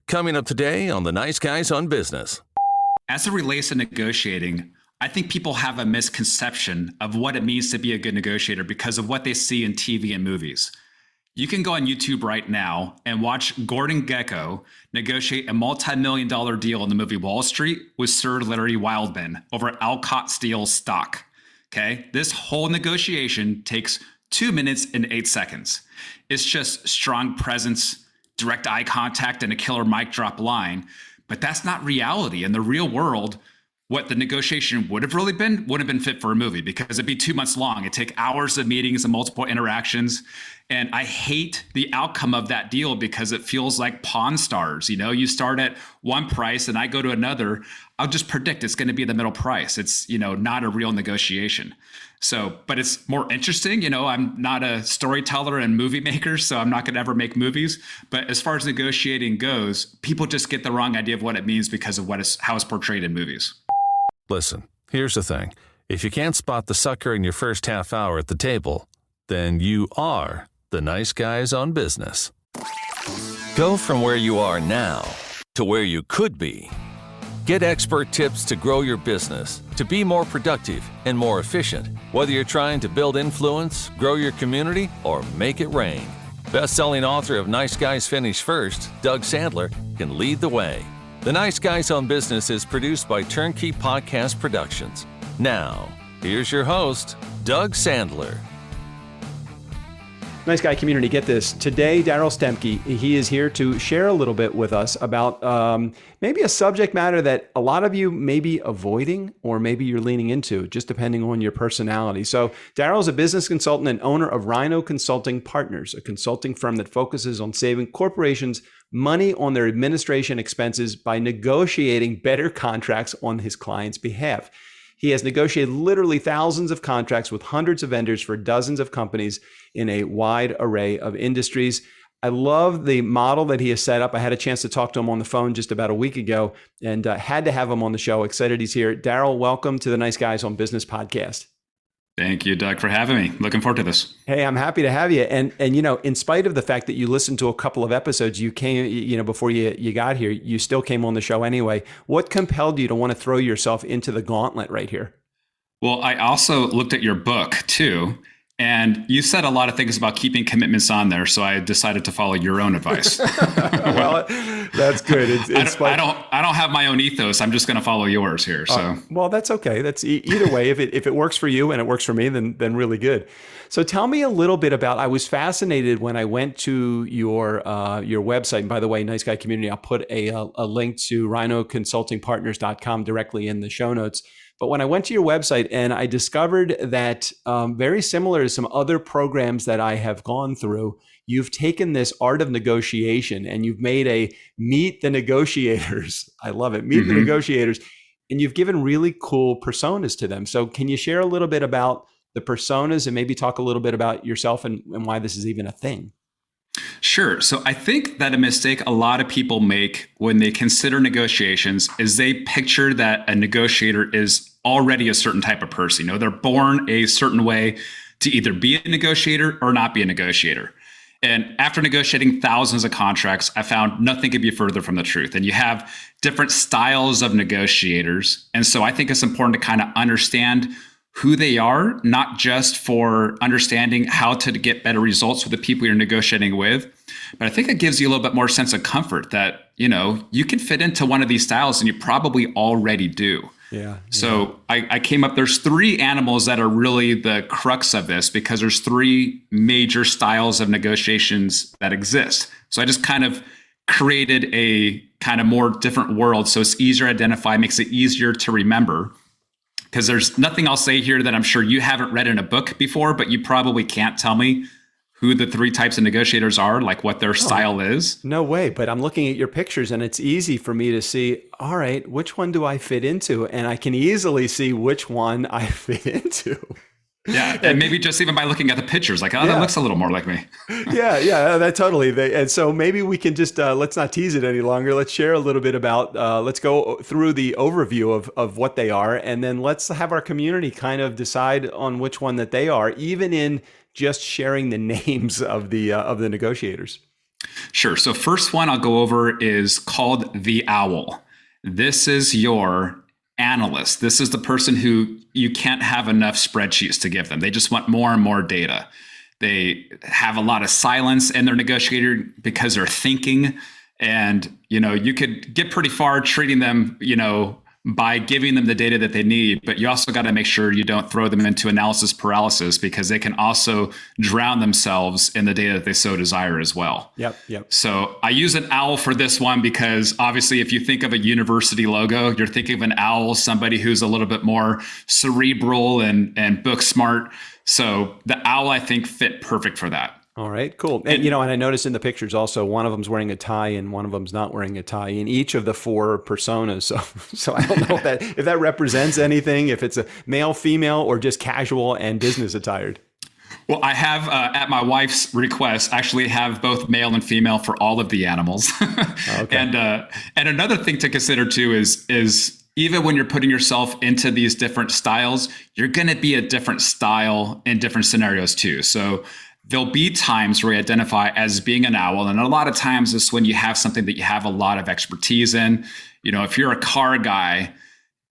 coming up today on the Nice Guys on Business. As it relates to negotiating, I think people have a misconception of what it means to be a good negotiator because of what they see in TV and movies. You can go on YouTube right now and watch Gordon Gekko negotiate a multi-million-dollar deal in the movie Wall Street with Sir Larry Wildman over Alcott Steel stock. Okay, this whole negotiation takes 2 minutes and 8 seconds. It's just strong presence, direct eye contact, and a killer mic drop line. But that's not reality. In the real world, what the negotiation would have really been wouldn't have been fit for a movie because it'd be 2 months long. It'd take hours of meetings and multiple interactions. And I hate the outcome of that deal because it feels like Pawn Stars. You know, you start at one price and I go to another. I'll just predict it's going to be the middle price. It's, not a real negotiation. So, but it's more interesting. I'm not a storyteller and movie maker, so I'm not going to ever make movies. But as far as negotiating goes, people just get the wrong idea of what it means because of how it's portrayed in movies. Listen, here's the thing. If you can't spot the sucker in your first half hour at the table, then you are the Nice Guys on Business. Go from where you are now to where you could be. Get expert tips to grow your business, to be more productive and more efficient, whether you're trying to build influence, grow your community, or make it rain. Best-selling author of Nice Guys Finish First, Doug Sandler, can lead the way. The Nice Guys on Business is produced by Turnkey Podcast Productions. Now, here's your host, Doug Sandler. Nice Guy community, get this. Today, Darrell Stempke, he is here to share a little bit with us about maybe a subject matter that a lot of you may be avoiding or maybe you're leaning into, just depending on your personality. So Darrell is a business consultant and owner of Rhino Consulting Partners, a consulting firm that focuses on saving corporations money on their administration expenses by negotiating better contracts on his clients' behalf. He has negotiated literally thousands of contracts with hundreds of vendors for dozens of companies in a wide array of industries. I love the model that he has set up. I had a chance to talk to him on the phone just about a week ago and had to have him on the show. Excited he's here. Darrell, welcome to the Nice Guys on Business podcast. Thank you, Doug, for having me. Looking forward to this. Hey, I'm happy to have you. And in spite of the fact that you listened to a couple of episodes, you came, before you got here, you still came on the show anyway. What compelled you to want to throw yourself into the gauntlet right here? Well, I also looked at your book too, and you said a lot of things about keeping commitments on there. So I decided to follow your own advice. Well, that's good. I don't have my own ethos. I'm just going to follow yours here. So well, that's okay. That's either way. If it works for you and it works for me, then really good. So tell me a little bit about. I was fascinated when I went to your website. And by the way, Nice Guy community, I'll put a link to rhinoconsultingpartners.com directly in the show notes. But when I went to your website and I discovered that very similar to some other programs that I have gone through, you've taken this art of negotiation and you've made a meet the negotiators. I love it. Meet the negotiators. And you've given really cool personas to them. So can you share a little bit about the personas and maybe talk a little bit about yourself and why this is even a thing? Sure. So I think that a mistake a lot of people make when they consider negotiations is they picture that a negotiator is already a certain type of person. They're born a certain way to either be a negotiator or not be a negotiator. And after negotiating thousands of contracts, I found nothing could be further from the truth. And you have different styles of negotiators. And so I think it's important to kind of understand who they are, not just for understanding how to get better results with the people you're negotiating with, but I think it gives you a little bit more sense of comfort that, you can fit into one of these styles and you probably already do. Yeah. So I came up, there's 3 animals that are really the crux of this because there's 3 major styles of negotiations that exist. So I just kind of created a kind of more different world. So it's easier to identify, makes it easier to remember. Because there's nothing I'll say here that I'm sure you haven't read in a book before, but you probably can't tell me who the 3 types of negotiators are, like what their style is. No way. But I'm looking at your pictures and it's easy for me to see, all right, which one do I fit into? And I can easily see which one I fit into. Yeah, and maybe just even by looking at the pictures, like, that looks a little more like me. Yeah, that totally. And so maybe we can just, let's not tease it any longer. Let's share a little bit about, let's go through the overview of what they are, and then let's have our community kind of decide on which one that they are, even in just sharing the names of the negotiators. Sure. So first one I'll go over is called the owl. This is your analyst. This is the person who you can't have enough spreadsheets to give them. They just want more and more data. They have a lot of silence in their negotiator because they're thinking. And, you could get pretty far treating them, by giving them the data that they need, but you also got to make sure you don't throw them into analysis paralysis because they can also drown themselves in the data that they so desire as well. Yep. So I use an owl for this one because obviously if you think of a university logo, you're thinking of an owl, somebody who's a little bit more cerebral and book smart. So the owl, I think, fit perfect for that. All right, cool. And, and I noticed in the pictures also, one of them's wearing a tie and one of them's not wearing a tie in each of the four personas. So I don't know if that represents anything, if it's a male, female, or just casual and business attired. Well, I have, at my wife's request, actually have both male and female for all of the animals. Okay. And another thing to consider too is even when you're putting yourself into these different styles, you're going to be a different style in different scenarios too. So there'll be times where you identify as being an owl. And a lot of times it's when you have something that you have a lot of expertise in. If you're a car guy,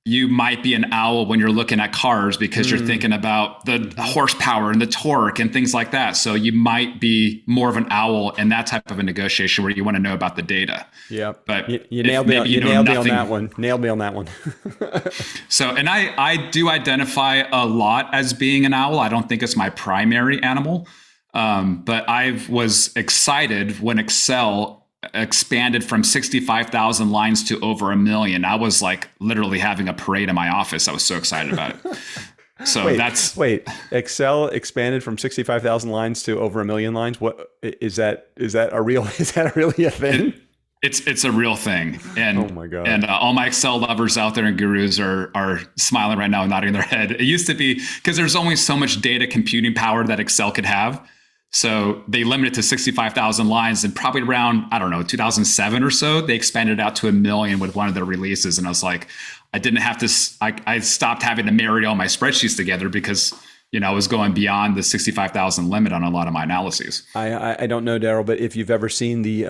you might be an owl when you're looking at cars because you're thinking about the horsepower and the torque and things like that. So you might be more of an owl in that type of a negotiation where you want to know about the data. Yeah. But you nailed me on that one. Nailed me on that one. So, and I do identify a lot as being an owl. I don't think it's my primary animal. But I was excited when Excel expanded from 65,000 lines to over 1 million. I was like literally having a parade in my office. I was so excited about it. So wait, Excel expanded from 65,000 lines to over 1 million lines. What is that? Is that really a thing? It's a real thing. And oh my God. And all my Excel lovers out there and gurus are smiling right now and nodding their head. It used to be because there's only so much data computing power that Excel could have. So they limited it to 65,000 lines, and probably around, 2007 or so, they expanded it out to 1 million with one of their releases. And I was like, I stopped having to marry all my spreadsheets together because, I was going beyond the 65,000 limit on a lot of my analyses. I don't know, Darrell, but if you've ever seen the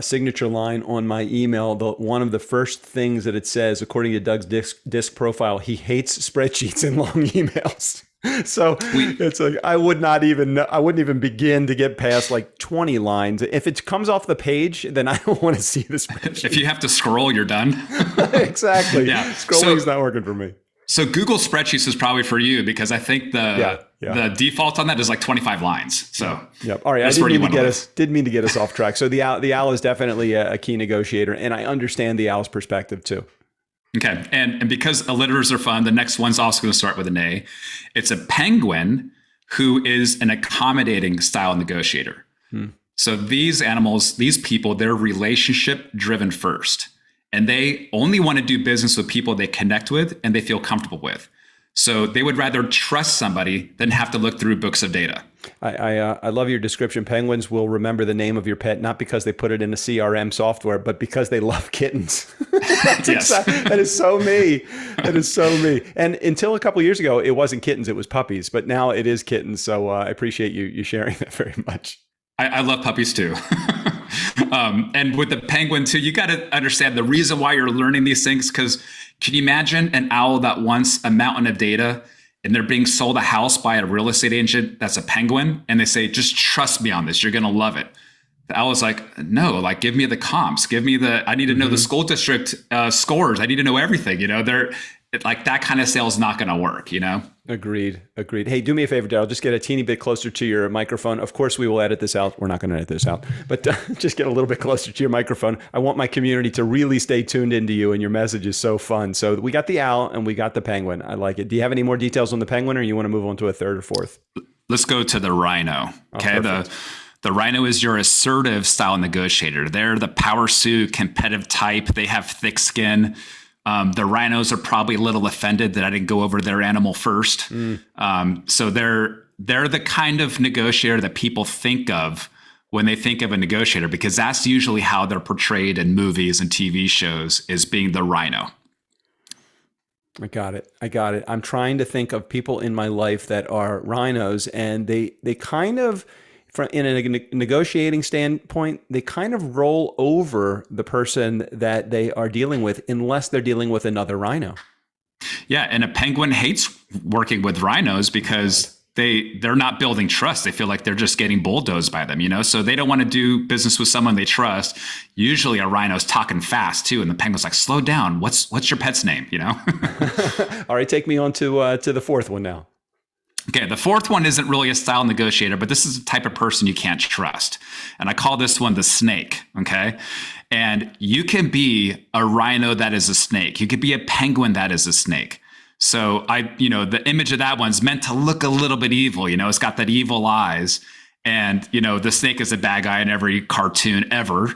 signature line on my email, one of the first things that it says, according to Doug's disc profile, he hates spreadsheets and long emails. So it's like I wouldn't even begin to get past like 20 lines. If it comes off the page, then I don't want to see the spreadsheet. If you have to scroll, you're done. Exactly. Yeah. Scrolling's not working for me. So Google Spreadsheets is probably for you because I think the default on that is like 25 lines. So yep. All right. I didn't mean to get us off track. So the owl is definitely a key negotiator, and I understand the owl's perspective too. Okay. And because alliterators are fun, the next one's also going to start with an A. It's a penguin who is an accommodating style negotiator. So these animals, these people, they're relationship driven first. And they only want to do business with people they connect with and they feel comfortable with. So they would rather trust somebody than have to look through books of data. I love your description. Penguins will remember the name of your pet, not because they put it in a CRM software, but because they love kittens. That is so me. That is so me. And until a couple of years ago, it wasn't kittens, it was puppies. But now it is kittens. So I appreciate you sharing that very much. I love puppies too. And with the penguin too, you got to understand the reason why you're learning these things. Because can you imagine an owl that wants a mountain of data and they're being sold a house by a real estate agent that's a penguin, and they say, just trust me on this, you're going to love it. The owl is like, no, like give me the comps, I need to know the school district scores. I need to know everything. Like that kind of sale is not going to work, Agreed. Hey, do me a favor, Darrell. Just get a teeny bit closer to your microphone. Of course, we will edit this out. We're not going to edit this out, but just get a little bit closer to your microphone. I want my community to really stay tuned into you, and your message is so fun. So we got the owl and we got the penguin. I like it. Do you have any more details on the penguin, or you want to move on to a third or fourth? Let's go to the rhino. Okay. The rhino is your assertive style negotiator. They're the power suit, competitive type. They have thick skin. The rhinos are probably a little offended that I didn't go over their animal first. So they're the kind of negotiator that people think of when they think of a negotiator, because that's usually how they're portrayed in movies and TV shows, is being the rhino. I got it. I'm trying to think of people in my life that are rhinos, and they kind of in a negotiating standpoint, they kind of roll over the person that they are dealing with unless they're dealing with another rhino. Yeah, and a penguin hates working with rhinos because they're not building trust. They feel like they're just getting bulldozed by them, so they don't want to do business with someone they trust. Usually a rhino's talking fast too, and the penguin's like, slow down, what's your pet's name? All right, take me on to the fourth one now. Okay, the fourth one isn't really a style negotiator, but this is the type of person you can't trust. And I call this one the snake, okay? And you can be a rhino that is a snake. You could be a penguin that is a snake. So the image of that one's meant to look a little bit evil, it's got that evil eyes. And, the snake is a bad guy in every cartoon ever,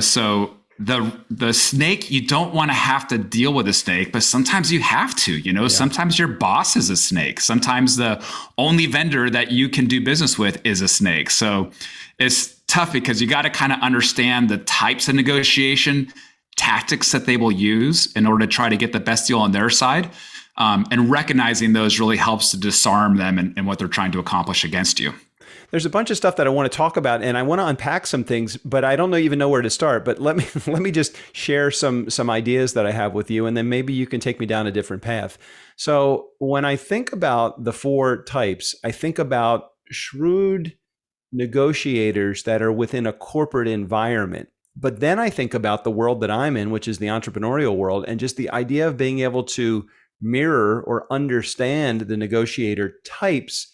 so the snake, you don't want to have to deal with a snake, but sometimes you have to, sometimes your boss is a snake. Sometimes the only vendor that you can do business with is a snake. So it's tough because you got to kind of understand the types of negotiation tactics that they will use in order to try to get the best deal on their side. And recognizing those really helps to disarm them and what they're trying to accomplish against you. There's a bunch of stuff that I want to talk about, and I want to unpack some things, but I don't even know where to start. But let me just share some ideas that I have with you, and then maybe you can take me down a different path. So when I think about the four types, I think about shrewd negotiators that are within a corporate environment. But then I think about the world that I'm in, which is the entrepreneurial world, and just the idea of being able to mirror or understand the negotiator types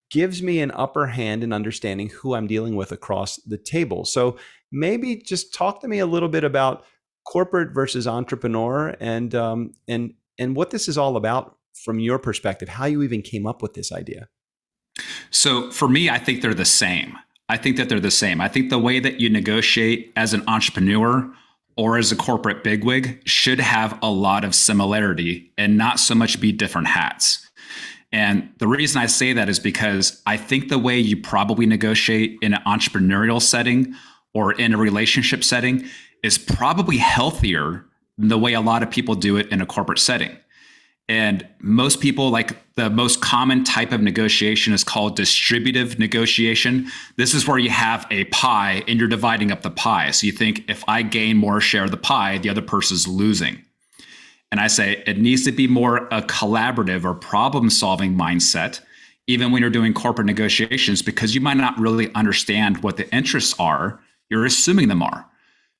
gives me an upper hand in understanding who I'm dealing with across the table. So maybe just talk to me a little bit about corporate versus entrepreneur and what this is all about from your perspective, how you even came up with this idea. So for me, I think they're the same. I think the way that you negotiate as an entrepreneur or as a corporate bigwig should have a lot of similarity and not so much be different hats. And the reason I say that is because I think the way you probably negotiate in an entrepreneurial setting or in a relationship setting is probably healthier than the way a lot of people do it in a corporate setting. And most people, like the most common type of negotiation is called distributive negotiation. This is where you have a pie and you're dividing up the pie. So you think if I gain more share of the pie, the other person's losing. And I say it needs to be more a collaborative or problem-solving mindset, even when you're doing corporate negotiations, because you might not really understand what the interests are. You're assuming them are.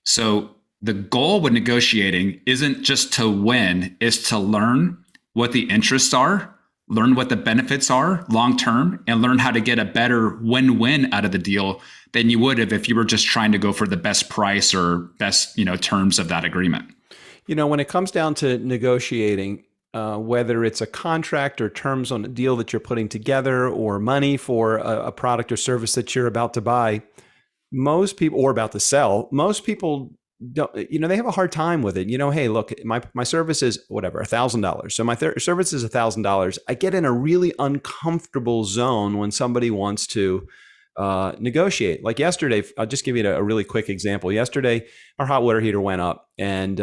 So the goal with negotiating isn't just to win, is to learn what the interests are, learn what the benefits are long-term, and learn how to get a better win-win out of the deal than you would have if you were just trying to go for the best price or best, terms of that agreement. When it comes down to negotiating, whether it's a contract or terms on a deal that you're putting together or money for a product or service that you're about to buy, most people, or about to sell, most people don't, they have a hard time with it. Hey, look, my service is whatever, $1,000. So my service is $1,000. I get in a really uncomfortable zone when somebody wants to negotiate. Like yesterday, I'll just give you a really quick example. Yesterday, our hot water heater went up, and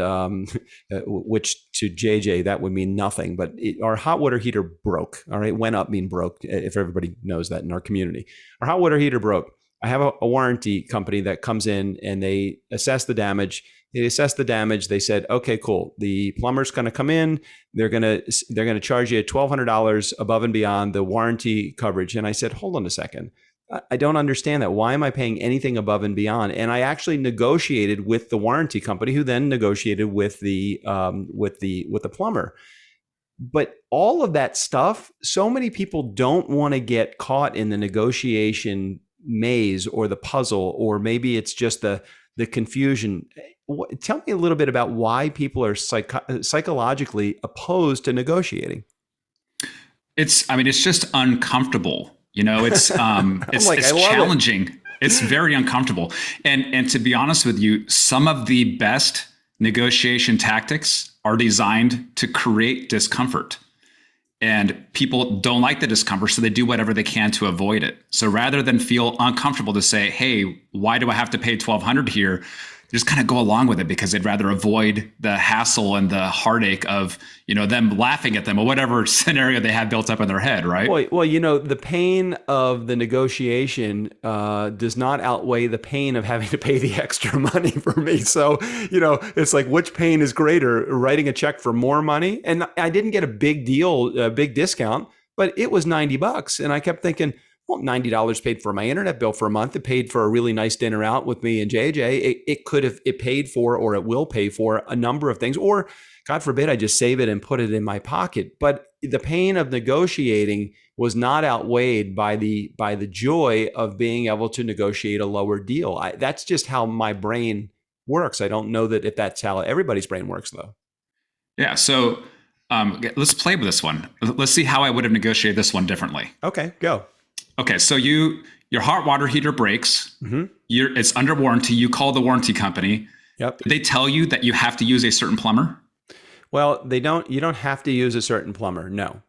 which to JJ, that would mean nothing, but our hot water heater broke. All right. Went up mean broke, if everybody knows that in our community. Our hot water heater broke. I have a warranty company that comes in and they assess the damage. They assessed the damage. They said, okay, cool. The plumber's going to come in. They're going to charge you $1,200 above and beyond the warranty coverage. And I said, hold on a second. I don't understand that. Why am I paying anything above and beyond? And I actually negotiated with the warranty company, who then negotiated with the plumber. But all of that stuff, so many people don't want to get caught in the negotiation maze or the puzzle, or maybe it's just the confusion. Tell me a little bit about why people are psychologically opposed to negotiating. It's just uncomfortable. It's challenging. It's very uncomfortable. And to be honest with you, some of the best negotiation tactics are designed to create discomfort. And people don't like the discomfort, so they do whatever they can to avoid it. So rather than feel uncomfortable to say, hey, why do I have to pay $1,200 here? just kind of go along with it because they'd rather avoid the hassle and the heartache of, them laughing at them or whatever scenario they have built up in their head, right? Well, the pain of the negotiation does not outweigh the pain of having to pay the extra money for me. So, it's like, which pain is greater, writing a check for more money? And I didn't get a big deal, a big discount, but it was $90. And I kept thinking, well, $90 paid for my internet bill for a month. It paid for a really nice dinner out with me and JJ. It paid for, or it will pay for a number of things, or God forbid, I just save it and put it in my pocket. But the pain of negotiating was not outweighed by the joy of being able to negotiate a lower deal. That's just how my brain works. I don't know that if that's how everybody's brain works, though. Yeah. So let's play with this one. Let's see how I would have negotiated this one differently. Okay, go. Okay, so your hot water heater breaks. Mm-hmm. It's under warranty. You call the warranty company. Yep. Did they tell you that you have to use a certain plumber? Well, they don't. You don't have to use a certain plumber. No.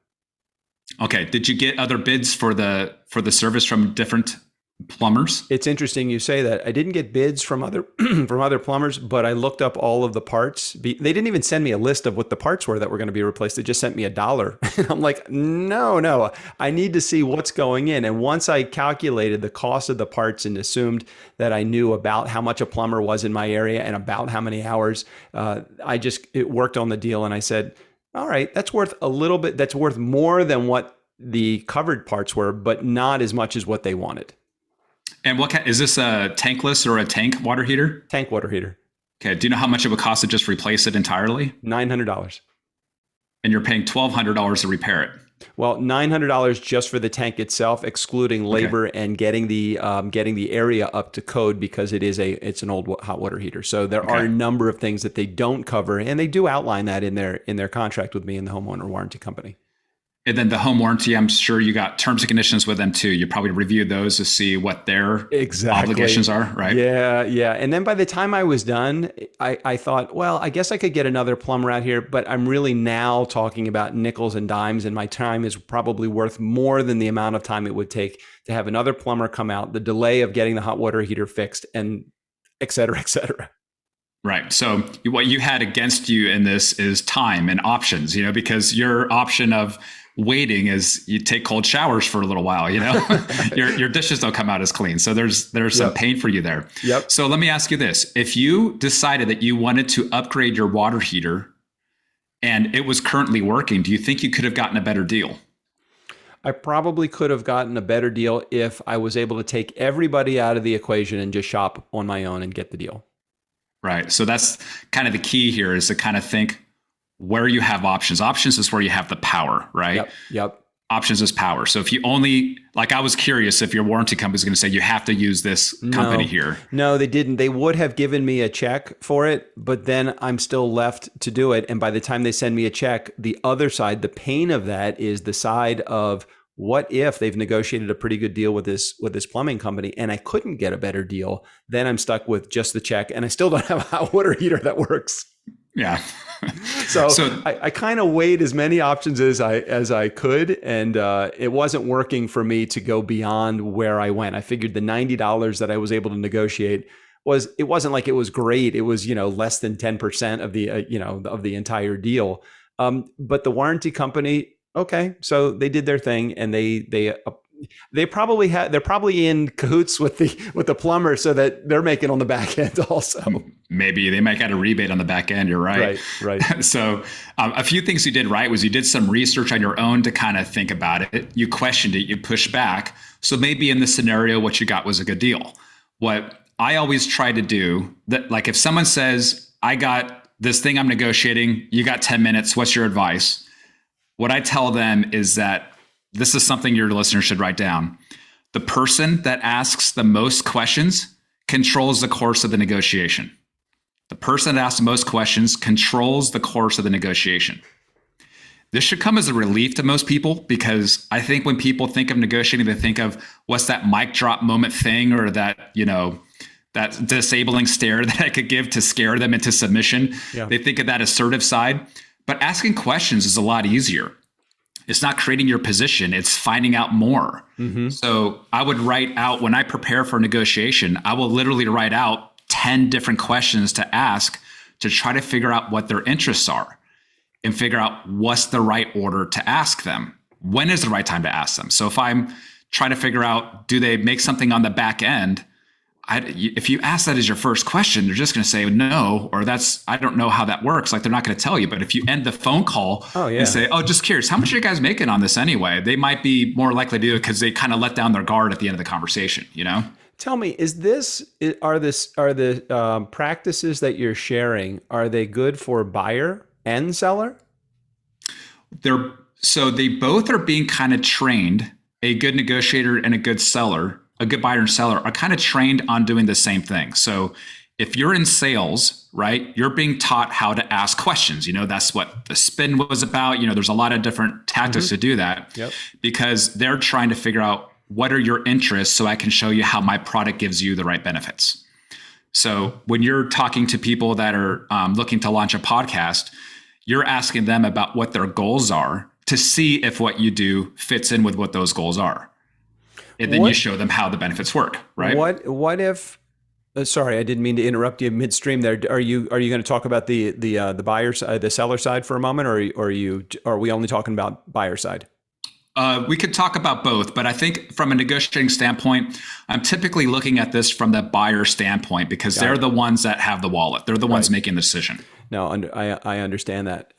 Okay. Did you get other bids for the service from different plumbers? It's interesting you say that. I didn't get bids from other from other plumbers, but I looked up all of the parts. They didn't even send me a list of what the parts were that were going to be replaced. They just sent me $1. And I'm like, no, I need to see what's going in. And once I calculated the cost of the parts and assumed that I knew about how much a plumber was in my area and about how many hours, it worked on the deal. And I said, all right, that's worth a little bit. That's worth more than what the covered parts were, but not as much as what they wanted. And is this a tankless or a tank water heater? Tank water heater. Okay. Do you know how much it would cost to just replace it entirely? $900. And you're paying $1,200 to repair it. Well, $900 just for the tank itself, excluding labor and getting the area up to code because it's an old hot water heater. So there are a number of things that they don't cover, and they do outline that in their contract with me and the homeowner warranty company. And then the home warranty, I'm sure you got terms and conditions with them too. You probably reviewed those to see what their obligations are, right? Yeah. And then by the time I was done, I thought, well, I guess I could get another plumber out here, but I'm really now talking about nickels and dimes, and my time is probably worth more than the amount of time it would take to have another plumber come out, the delay of getting the hot water heater fixed, and et cetera, et cetera. Right. So what you had against you in this is time and options, because your option of waiting is you take cold showers for a little while, your dishes don't come out as clean. So there's some pain for you there. Yep. So let me ask you this. If you decided that you wanted to upgrade your water heater and it was currently working, do you think you could have gotten a better deal? I probably could have gotten a better deal if I was able to take everybody out of the equation and just shop on my own and get the deal. Right. So that's kind of the key here, is to kind of think where you have options. Options is where you have the power, right? Yep. Options is power. So if you I was curious if your warranty company is going to say you have to use this company here. No, they didn't. They would have given me a check for it, but then I'm still left to do it. And by the time they send me a check, the other side, the pain of that is the side of, what if they've negotiated a pretty good deal with this plumbing company and I couldn't get a better deal? Then I'm stuck with just the check and I still don't have a hot water heater that works. Yeah. So I kind of weighed as many options as I could, and it wasn't working for me to go beyond where I went. I figured the $90 that I was able to negotiate it wasn't like it was great. It was, less than 10% of the of the entire deal. But the warranty company, okay, so they did their thing, and they're probably in cahoots with the plumber, so that they're making on the back end also. Maybe they might get a rebate on the back end. You're right. Right. So a few things you did right was you did some research on your own to kind of think about it. You questioned it. You pushed back. So maybe in this scenario, what you got was a good deal. What I always try to do, that, like if someone says, I got this thing I'm negotiating, you got 10 minutes, what's your advice? What I tell them is that this is something your listeners should write down. The person that asks the most questions controls the course of the negotiation. The person that asks the most questions controls the course of the negotiation. This should come as a relief to most people, because I think when people think of negotiating, they think of what's that mic drop moment thing, or that, that disabling stare that I could give to scare them into submission. Yeah. They think of that assertive side, but asking questions is a lot easier. It's not creating your position, it's finding out more. Mm-hmm. So I would write out, when I prepare for negotiation, I will literally write out 10 different questions to ask to try to figure out what their interests are and figure out what's the right order to ask them. When is the right time to ask them? So if I'm trying to figure out, do they make something on the back end? If you ask that as your first question, they're just going to say no, or I don't know how that works. Like, they're not going to tell you. But if you end the phone call and say, oh, just curious, how much are you guys making on this anyway? They might be more likely to do it because they kind of let down their guard at the end of the conversation, you know? Tell me, are the practices that you're sharing, are they good for buyer and seller? So they both are being kind of trained. A good negotiator and a good seller, a good buyer and seller, are kind of trained on doing the same thing. So if you're in sales, right, you're being taught how to ask questions. You know, that's what the spin was about. You know, there's a lot of different tactics to do that because they're trying to figure out what are your interests so I can show you how my product gives you the right benefits. So when you're talking to people that are looking to launch a podcast, you're asking them about what their goals are to see if what you do fits in with what those goals are. And then you show them how the benefits work, right? What if, sorry, I didn't mean to interrupt you midstream there. Are you going to talk about the buyer side, the seller side for a moment, or are we only talking about buyer side? We could talk about both, but I think from a negotiating standpoint, I'm typically looking at this from the buyer standpoint because they're the ones that have the wallet. They're the ones making the decision. No, I understand that.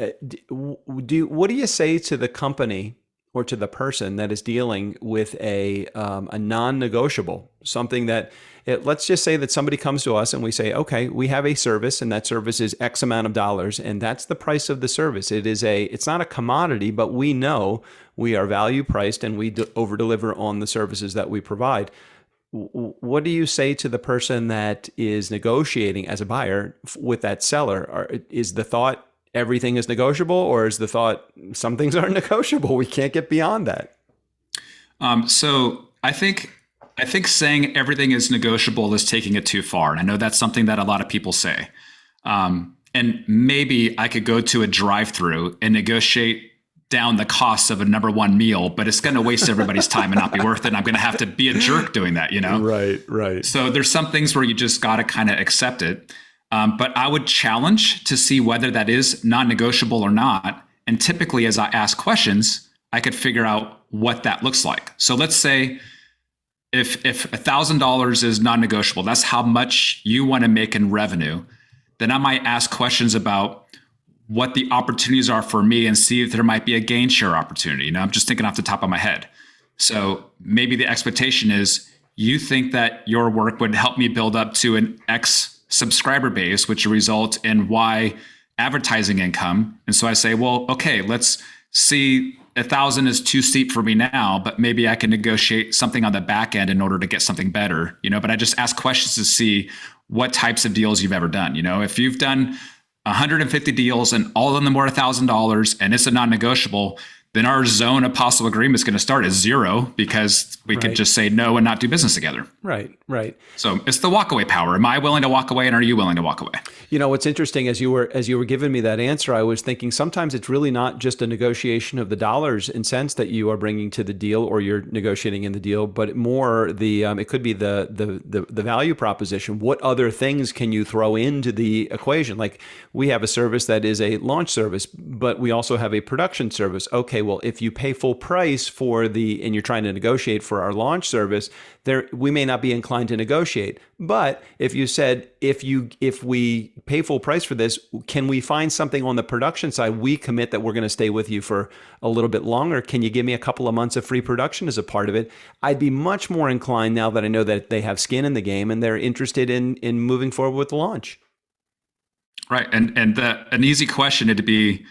What do you say to the company or to the person that is dealing with a non-negotiable, something that, let's just say that somebody comes to us and we say, okay, we have a service and that service is X amount of dollars and that's the price of the service. It's not a commodity, but we know we are value priced and we over deliver on the services that we provide. What do you say to the person that is negotiating as a buyer with that seller? Is the thought everything is negotiable, or is the thought some things aren't negotiable? We can't get beyond that. So I think saying everything is negotiable is taking it too far. And I know that's something that a lot of people say. And maybe I could go to a drive-through and negotiate down the cost of a number one meal, but it's going to waste everybody's time and not be worth it. And I'm going to have to be a jerk doing that, you know? Right. So there's some things where you just got to kind of accept it. But I would challenge to see whether that is non-negotiable or not. And typically, as I ask questions, I could figure out what that looks like. So let's say if $1,000 is non-negotiable, that's how much you want to make in revenue, then I might ask questions about what the opportunities are for me and see if there might be a gain share opportunity. You know, I'm just thinking off the top of my head. So maybe the expectation is you think that your work would help me build up to an X subscriber base, which will result in Y advertising income. And so I say, well, okay, let's see, 1,000 is too steep for me now, but maybe I can negotiate something on the back end in order to get something better, you know, but I just ask questions to see what types of deals you've ever done. You know, if you've done 150 deals and all of them were $1,000 and it's a non-negotiable, then our zone of possible agreement is going to start at 0 because we could just say no and not do business together. Right. So it's the walkaway power. Am I willing to walk away, and are you willing to walk away? You know, what's interesting, as you were giving me that answer, I was thinking sometimes it's really not just a negotiation of the dollars and cents that you are bringing to the deal or you're negotiating in the deal, but more it could be the value proposition. What other things can you throw into the equation? Like, we have a service that is a launch service, but we also have a production service. Okay, well, if you pay full price and you're trying to negotiate for our launch service, we may not be inclined to negotiate. But if you said, if we pay full price for this, can we find something on the production side? We commit that we're going to stay with you for a little bit longer. Can you give me a couple of months of free production as a part of it? I'd be much more inclined, now that I know that they have skin in the game and they're interested in moving forward with the launch. Right. And an easy question would be,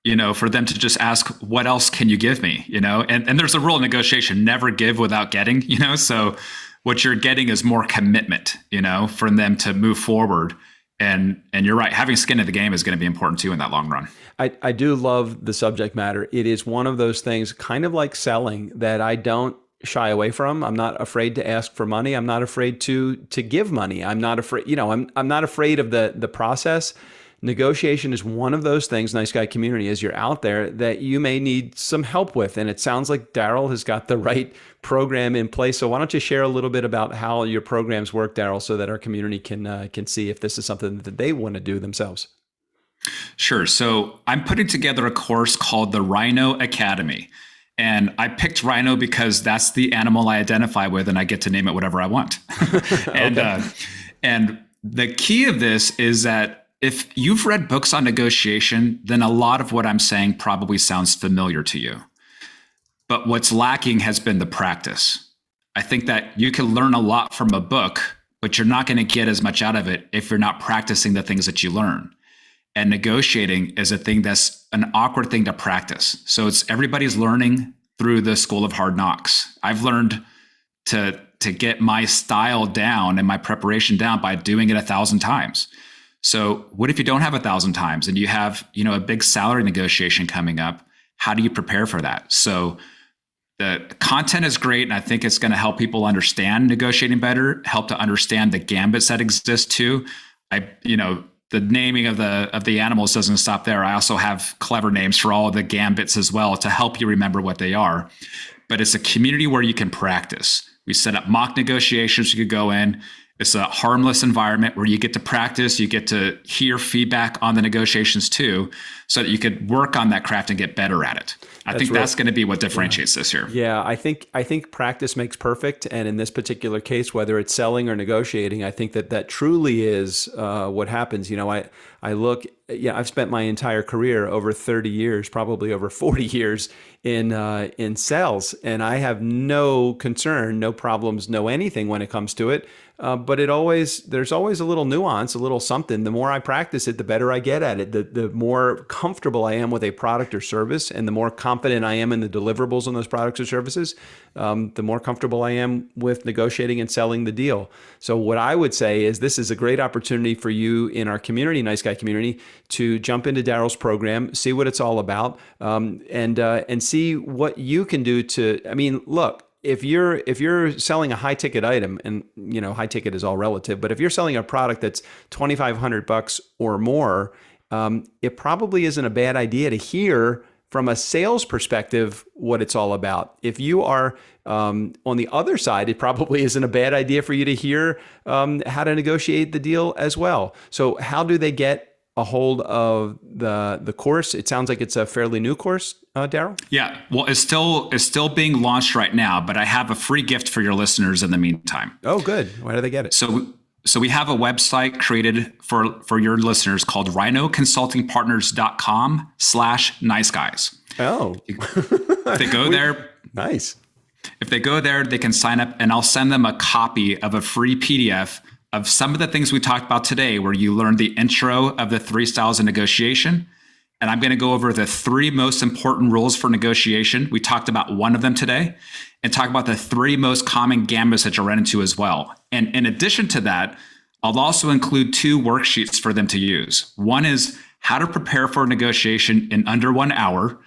you know, for them to just ask, what else can you give me? You know, and there's a rule of negotiation, never give without getting, you know, so what you're getting is more commitment, you know, for them to move forward. And you're right, having skin in the game is going to be important too in that long run. I do love the subject matter. It is one of those things, kind of like selling, that I don't shy away from. I'm not afraid to ask for money. I'm not afraid to give money. I'm not afraid, you know, I'm not afraid of the process. negotiation is one of those things, Nice Guy Community, as you're out there, that you may need some help with. And it sounds like Darrell has got the right program in place. So why don't you share a little bit about how your programs work, Darrell, so that our community can see if this is something that they want to do themselves? Sure. So I'm putting together a course called the Rhino Academy. And I picked rhino because that's the animal I identify with, and I get to name it whatever I want. And the key of this is that if you've read books on negotiation, then a lot of what I'm saying probably sounds familiar to you. But what's lacking has been the practice. I think that you can learn a lot from a book, but you're not going to get as much out of it if you're not practicing the things that you learn. And negotiating is a thing that's an awkward thing to practice. So it's everybody's learning through the school of hard knocks. I've learned to get my style down and my preparation down by doing it 1,000 times. So what if you don't have 1,000 times and you have, a big salary negotiation coming up? How do you prepare for that? So the content is great, and I think it's going to help people understand negotiating better, help to understand the gambits that exist too. The naming of the animals doesn't stop there. I also have clever names for all of the gambits as well to help you remember what they are. But it's a community where you can practice. We set up mock negotiations you could go in. It's a harmless environment where you get to practice, you get to hear feedback on the negotiations too, so that you could work on that craft and get better at it. I think that's going to be what differentiates this here. Yeah, I think practice makes perfect. And in this particular case, whether it's selling or negotiating, I think that truly is what happens. I look, I've spent my entire career, over 30 years, probably over 40 years in sales, and I have no concern, no problems, no anything when it comes to it. But there's always a little nuance, a little something. The more I practice it, the better I get at it. The more comfortable I am with a product or service, and the more confident I am in the deliverables on those products or services, the more comfortable I am with negotiating and selling the deal. So what I would say is this is a great opportunity for you in our community, Nice Guy community, to jump into Darrell's program, see what it's all about, and see what you can do to. I mean, look. If you're selling a high ticket item, and high ticket is all relative, but if you're selling a product that's $2,500 or more, it probably isn't a bad idea to hear from a sales perspective what it's all about. If you are on the other side, it probably isn't a bad idea for you to hear how to negotiate the deal as well. So how do they get a hold of the course? It sounds like it's a fairly new course, Darrell? Yeah, well, it's still being launched right now, but I have a free gift for your listeners in the meantime. Oh, good. Why do they get it? So we have a website created for your listeners called rhinoconsultingpartners.com/niceguys. Oh. If they go there. Nice. If they go there, they can sign up, and I'll send them a copy of a free PDF of some of the things we talked about today, where you learn the intro of the 3 styles of negotiation. And I'm going to go over the 3 most important rules for negotiation. We talked about one of them today, and talk about the 3 most common gambits that you'll run into as well. And in addition to that, I'll also include 2 worksheets for them to use. One is how to prepare for a negotiation in under 1 hour.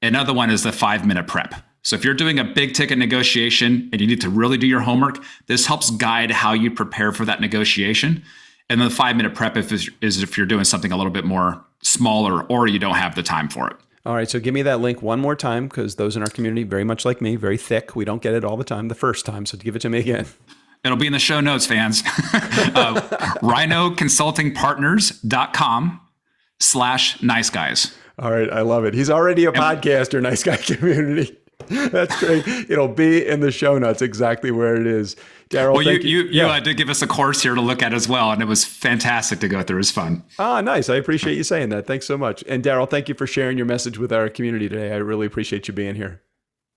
Another one is the 5-minute prep. So if you're doing a big ticket negotiation and you need to really do your homework, this helps guide how you prepare for that negotiation. And then the 5-minute prep is if you're doing something a little bit more smaller or you don't have the time for it. All right, so give me that link one more time, because those in our community, very much like me, very thick. We don't get it all the time the first time, so give it to me again. It'll be in the show notes, fans. rhinoconsultingpartners.com/niceguys. All right, I love it. He's already a podcaster, Nice Guy community. That's great. It'll be in the show notes exactly where it is. Darrell, well, you did give us a course here to look at as well, and it was fantastic to go through. It was fun. Ah, nice. I appreciate you saying that. Thanks so much. And Darrell, thank you for sharing your message with our community today. I really appreciate you being here.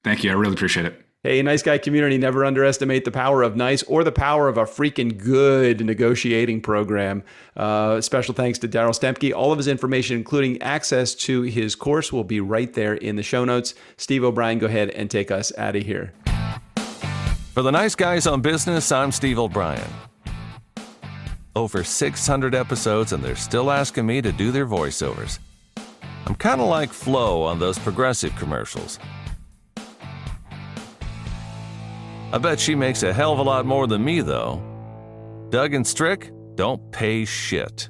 Thank you. I really appreciate it. Hey, Nice Guy community, never underestimate the power of nice or the power of a freaking good negotiating program. Special thanks to Darrell Stempke. All of his information, including access to his course, will be right there in the show notes. Steve O'Brien, go ahead and take us out of here. For the Nice Guys on Business, I'm Steve O'Brien. Over 600 episodes, and they're still asking me to do their voiceovers. I'm kind of like Flo on those Progressive commercials. I bet she makes a hell of a lot more than me, though. Doug and Strick don't pay shit.